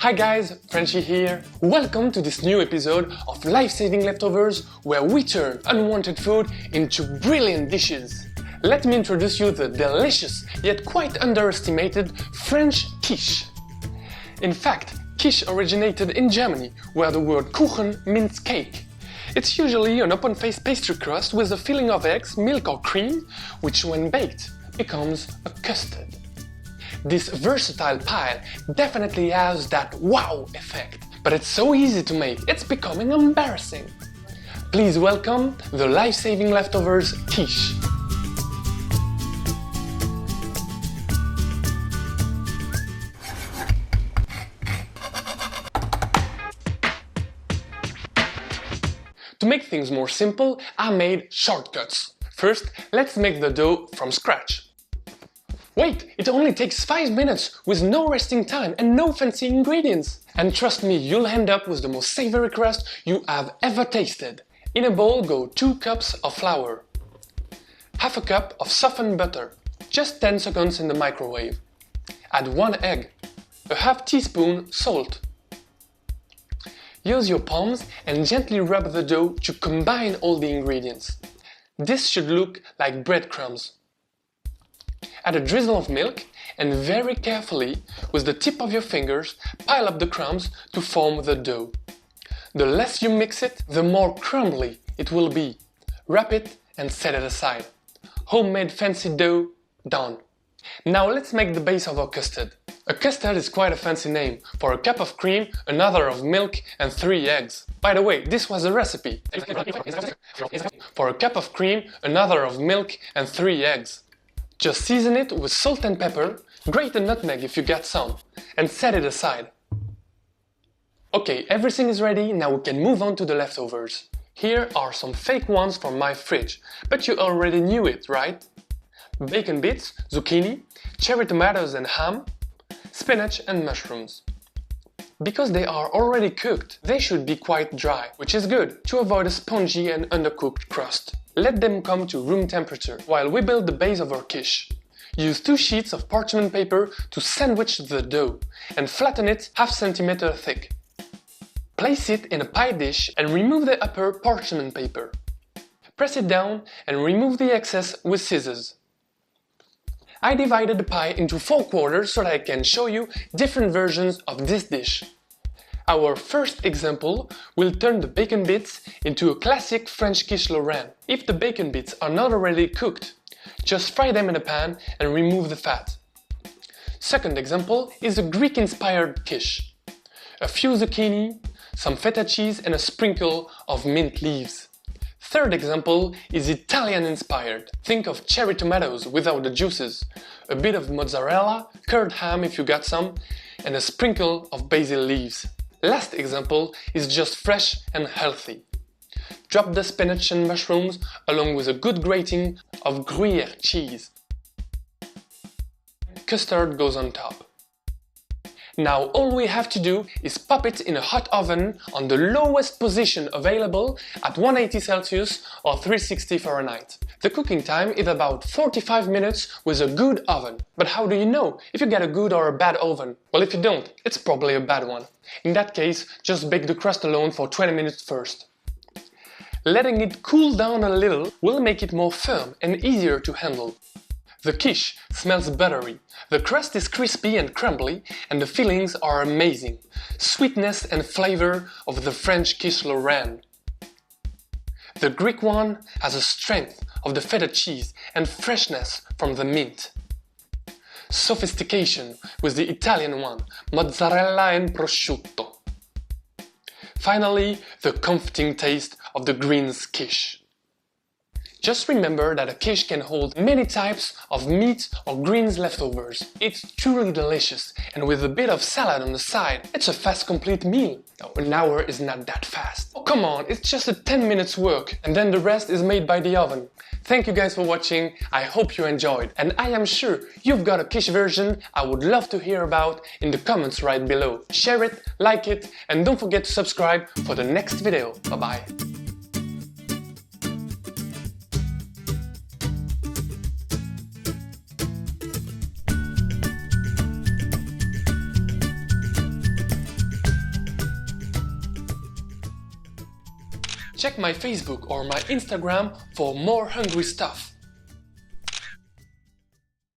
Hi guys, Frenchy here. Welcome to this new episode of Life-Saving Leftovers, where we turn unwanted food into brilliant dishes. Let me introduce you the delicious yet quite underestimated French quiche. In fact, quiche originated in Germany, where the word Kuchen means cake. It's usually an open-faced pastry crust with a filling of eggs, milk or cream, which when baked becomes a custard. This versatile pie definitely has that wow effect, but it's so easy to make, it's becoming embarrassing. Please welcome the Life-Saving Leftovers quiche. To make things more simple, I made shortcuts. First, let's make the dough from scratch. Wait, it only takes 5 minutes with no resting time and no fancy ingredients. And trust me, you'll end up with the most savory crust you have ever tasted. In a bowl go 2 cups of flour, half a cup of softened butter, just 10 seconds in the microwave. Add 1 egg, a half teaspoon salt. Use your palms and gently rub the dough to combine all the ingredients. This should look like breadcrumbs. Add a drizzle of milk and very carefully, with the tip of your fingers, pile up the crumbs to form the dough. The less you mix it, the more crumbly it will be. Wrap it and set it aside. Homemade fancy dough done. Now let's make the base of our custard. A custard is quite a fancy name. For a cup of cream, another of milk and 3 eggs. By the way, this was a recipe. For a cup of cream, another of milk and 3 eggs. Just season it with salt and pepper, grate a nutmeg if you get some, and set it aside. Okay, everything is ready, now we can move on to the leftovers. Here are some fake ones from my fridge, but you already knew it, right? Bacon bits, zucchini, cherry tomatoes and ham, spinach and mushrooms. Because they are already cooked, they should be quite dry, which is good to avoid a spongy and undercooked crust. Let them come to room temperature while we build the base of our quiche. Use 2 sheets of parchment paper to sandwich the dough and flatten it half centimeter thick. Place it in a pie dish and remove the upper parchment paper. Press it down and remove the excess with scissors. I divided the pie into 4 quarters so that I can show you different versions of this dish. Our first example will turn the bacon bits into a classic French quiche Lorraine. If the bacon bits are not already cooked, just fry them in a pan and remove the fat. Second example is a Greek-inspired quiche. A few zucchini, some feta cheese and a sprinkle of mint leaves. Third example is Italian-inspired. Think of cherry tomatoes without the juices, a bit of mozzarella, curd ham if you got some, and a sprinkle of basil leaves. Last example is just fresh and healthy. Drop the spinach and mushrooms along with a good grating of Gruyere cheese. Custard goes on top. Now all we have to do is pop it in a hot oven on the lowest position available at 180 Celsius or 360 Fahrenheit. The cooking time is about 45 minutes with a good oven. But how do you know if you get a good or a bad oven? Well, if you don't, it's probably a bad one. In that case, just bake the crust alone for 20 minutes first. Letting it cool down a little will make it more firm and easier to handle. The quiche smells buttery, the crust is crispy and crumbly, and the fillings are amazing. Sweetness and flavor of the French quiche Lorraine. The Greek one has a strength of the feta cheese and freshness from the mint. Sophistication with the Italian one, mozzarella and prosciutto. Finally, the comforting taste of the greens quiche. Just remember that a quiche can hold many types of meat or greens leftovers. It's truly delicious, and with a bit of salad on the side, it's a fast complete meal. Oh, an hour is not that fast. Oh come on, it's just a 10 minutes work, and then the rest is made by the oven. Thank you guys for watching, I hope you enjoyed, and I am sure you've got a quiche version I would love to hear about in the comments right below. Share it, like it, and don't forget to subscribe for the next video. Bye bye. Check my Facebook or my Instagram for more hungry stuff.